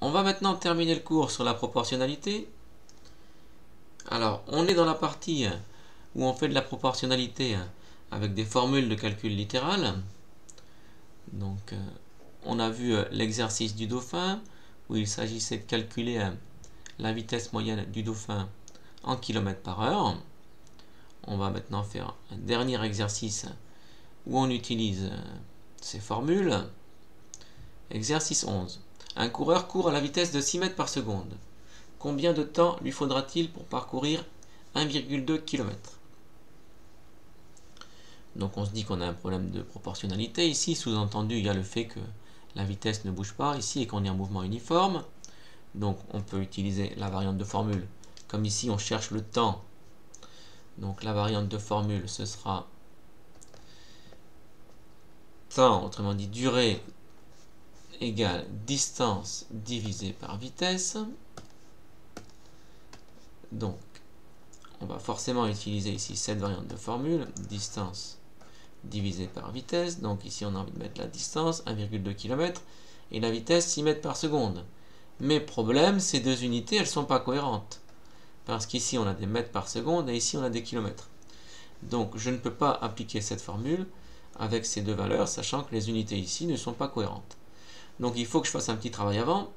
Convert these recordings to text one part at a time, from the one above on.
On va maintenant terminer le cours sur la proportionnalité. Alors, on est dans la partie où on fait de la proportionnalité avec des formules de calcul littéral. Donc, on a vu l'exercice du dauphin, où il s'agissait de calculer la vitesse moyenne du dauphin en km/h. On va maintenant faire un dernier exercice où on utilise ces formules. Exercice 11. Un coureur court à la vitesse de 6 mètres par seconde. Combien de temps lui faudra-t-il pour parcourir 1,2 km? Donc on se dit qu'on a un problème de proportionnalité ici, sous-entendu il y a le fait que la vitesse ne bouge pas ici et qu'on est en mouvement uniforme. Donc on peut utiliser la variante de formule. Comme ici on cherche le temps, donc la variante de formule ce sera temps, autrement dit durée égale distance divisé par vitesse. Donc on va forcément utiliser ici cette variante de formule, distance divisé par vitesse. Donc ici on a envie de mettre la distance, 1,2 km, et la vitesse 6 mètres par seconde. Mais problème, ces deux unités, elles ne sont pas cohérentes. Parce qu'ici on a des mètres par seconde et ici on a des kilomètres. Donc je ne peux pas appliquer cette formule avec ces deux valeurs, sachant que les unités ici ne sont pas cohérentes. Donc il faut que je fasse un petit travail avant.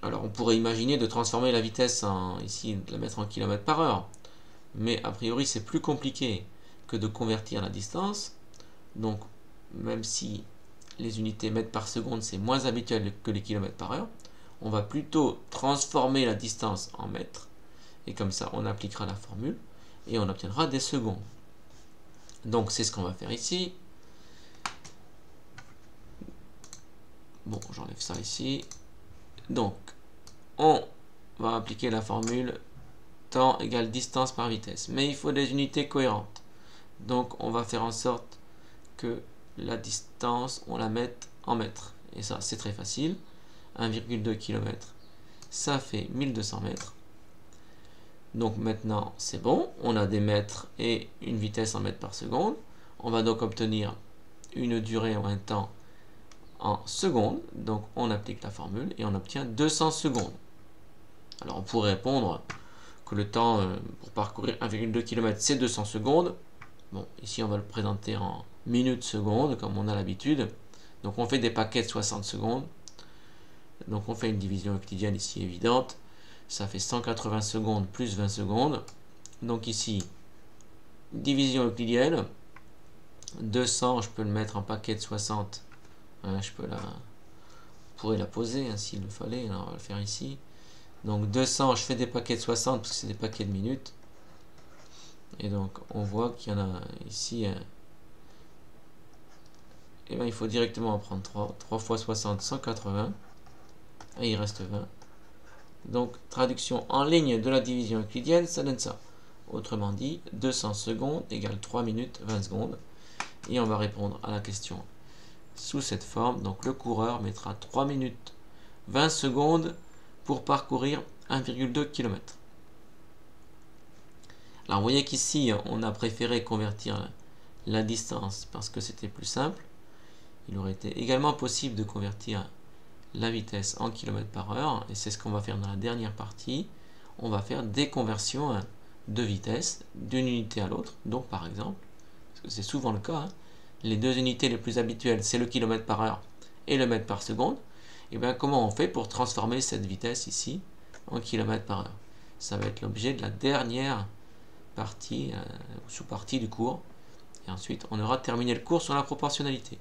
Alors on pourrait imaginer de transformer la vitesse ici, de la mettre en km par heure. Mais a priori c'est plus compliqué que de convertir la distance. Donc même si les unités mètres par seconde c'est moins habituel que les kilomètres par heure, on va plutôt transformer la distance en mètres. Et comme ça on appliquera la formule et on obtiendra des secondes. Donc c'est ce qu'on va faire ici. Bon, j'enlève ça ici. Donc on va appliquer la formule temps égale distance par vitesse. Mais il faut des unités cohérentes. Donc on va faire en sorte que la distance, on la mette en mètres. Et ça, c'est très facile. 1,2 km, ça fait 1200 mètres. Donc maintenant, c'est bon. On a des mètres et une vitesse en mètres par seconde. On va donc obtenir une durée ou un temps en secondes. Donc on applique la formule et on obtient 200 secondes. Alors on pourrait répondre que le temps pour parcourir 1,2 km c'est 200 secondes. Bon, ici on va le présenter en minutes secondes comme on a l'habitude. Donc on fait des paquets de 60 secondes. Donc on fait une division euclidienne ici évidente. Ça fait 180 secondes plus 20 secondes. Donc ici, division euclidienne. 200, je peux le mettre en paquet de 60. Je pourrais la poser s'il le fallait. Alors on va le faire ici. Donc 200, je fais des paquets de 60 parce que c'est des paquets de minutes. Et donc on voit qu'il y en a ici. Et bien il faut directement en prendre 3. 3 fois 60, 180. Et il reste 20. Donc traduction en ligne de la division euclidienne, ça donne ça. Autrement dit, 200 secondes égale 3 minutes 20 secondes. Et on va répondre à la question sous cette forme. Donc le coureur mettra 3 minutes 20 secondes pour parcourir 1,2 km. Alors vous voyez qu'ici on a préféré convertir la distance parce que c'était plus simple. Il aurait été également possible de convertir la vitesse en km par heure et c'est ce qu'on va faire dans la dernière partie. On va faire des conversions de vitesse d'une unité à l'autre. Donc par exemple, parce que c'est souvent le cas, les deux unités les plus habituelles c'est le km par heure et le mètre par seconde. Et bien comment on fait pour transformer cette vitesse ici en km par heure? Ça va être l'objet de la dernière partie, sous-partie du cours. Et ensuite on aura terminé le cours sur la proportionnalité.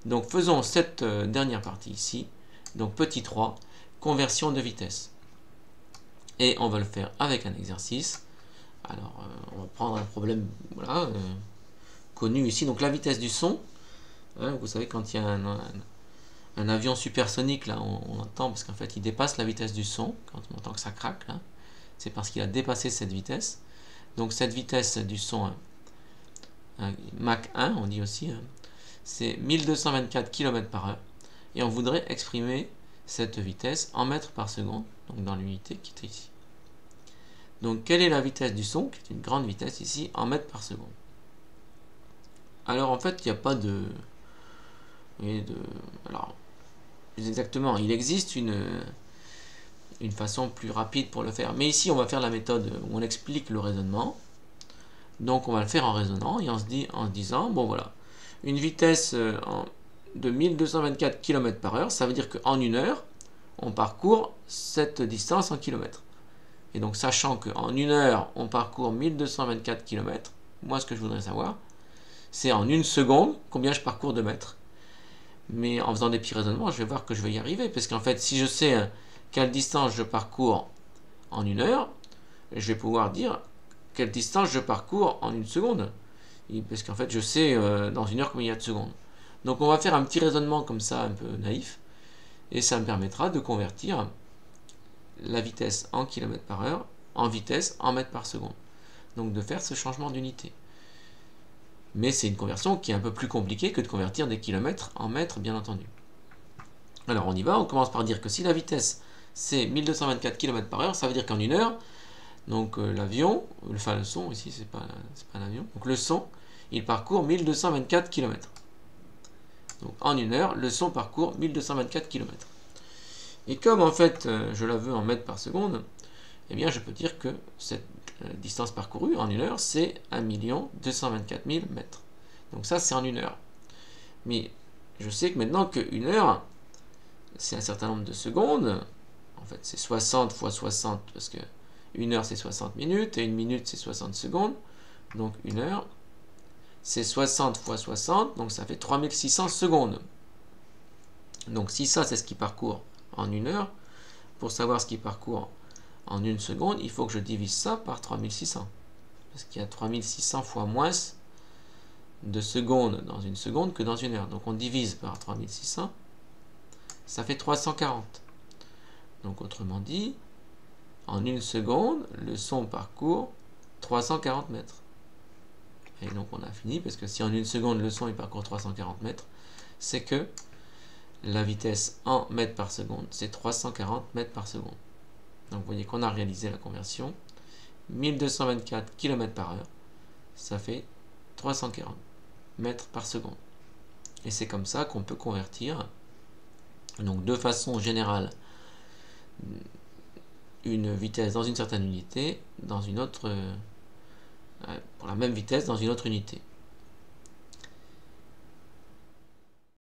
Donc faisons cette dernière partie ici. Donc petit 3, conversion de vitesse. Et on va le faire avec un exercice. Alors on va prendre un problème connu ici. Donc la vitesse du son. Vous savez quand il y a un avion supersonique, là, on entend parce qu'en fait il dépasse la vitesse du son. Quand on entend que ça craque, c'est parce qu'il a dépassé cette vitesse. Donc cette vitesse du son, Mach 1, on dit aussi, c'est 1224 km par heure. Et on voudrait exprimer cette vitesse en mètres par seconde, donc dans l'unité qui est ici. Donc quelle est la vitesse du son, qui est une grande vitesse ici, en mètres par seconde? Alors en fait, il n'y a pas de... Alors, plus exactement, il existe une façon plus rapide pour le faire. Mais ici, on va faire la méthode où on explique le raisonnement. Donc, on va le faire en raisonnant et en se disant, bon voilà, une vitesse de 1224 km/h, ça veut dire qu'en une heure, on parcourt cette distance en kilomètres. Et donc, sachant qu'en une heure, on parcourt 1224 km, moi, ce que je voudrais savoir, c'est en une seconde combien je parcours de mètres. Mais en faisant des petits raisonnements, je vais voir que je vais y arriver. Parce qu'en fait, si je sais quelle distance je parcours en une heure, je vais pouvoir dire quelle distance je parcours en une seconde. Parce qu'en fait, je sais dans une heure combien il y a de secondes. Donc, on va faire un petit raisonnement comme ça, un peu naïf. Et ça me permettra de convertir la vitesse en km/h en vitesse en mètres par seconde. Donc, de faire ce changement d'unité. Mais c'est une conversion qui est un peu plus compliquée que de convertir des kilomètres en mètres, bien entendu. Alors, on y va. On commence par dire que si la vitesse, c'est 1224 km/h, ça veut dire qu'en une heure, donc l'avion, enfin le son, ici, c'est pas un avion, donc le son, il parcourt 1224 km. Donc, en une heure, le son parcourt 1224 km. Et comme, en fait, je la veux en mètres par seconde, eh bien, je peux dire que cette distance parcourue en une heure, c'est 1 224 000 mètres. Donc ça, c'est en une heure. Mais je sais que maintenant qu'une heure, c'est un certain nombre de secondes. En fait, c'est 60 fois 60, parce que une heure, c'est 60 minutes, et une minute, c'est 60 secondes. Donc une heure, c'est 60 fois 60, donc ça fait 3600 secondes. Donc si ça, c'est ce qui parcourt en une heure, pour savoir ce qui parcourt en une seconde, il faut que je divise ça par 3600. Parce qu'il y a 3600 fois moins de secondes dans une seconde que dans une heure. Donc on divise par 3600, ça fait 340. Donc autrement dit, en une seconde, le son parcourt 340 mètres. Et donc on a fini, parce que si en une seconde le son il parcourt 340 mètres, c'est que la vitesse en mètres par seconde, c'est 340 mètres par seconde. Donc vous voyez qu'on a réalisé la conversion. 1224 km/h, ça fait 340 mètres par seconde. Et c'est comme ça qu'on peut convertir, donc de façon générale, une vitesse dans une certaine unité, dans une autre, pour la même vitesse dans une autre unité.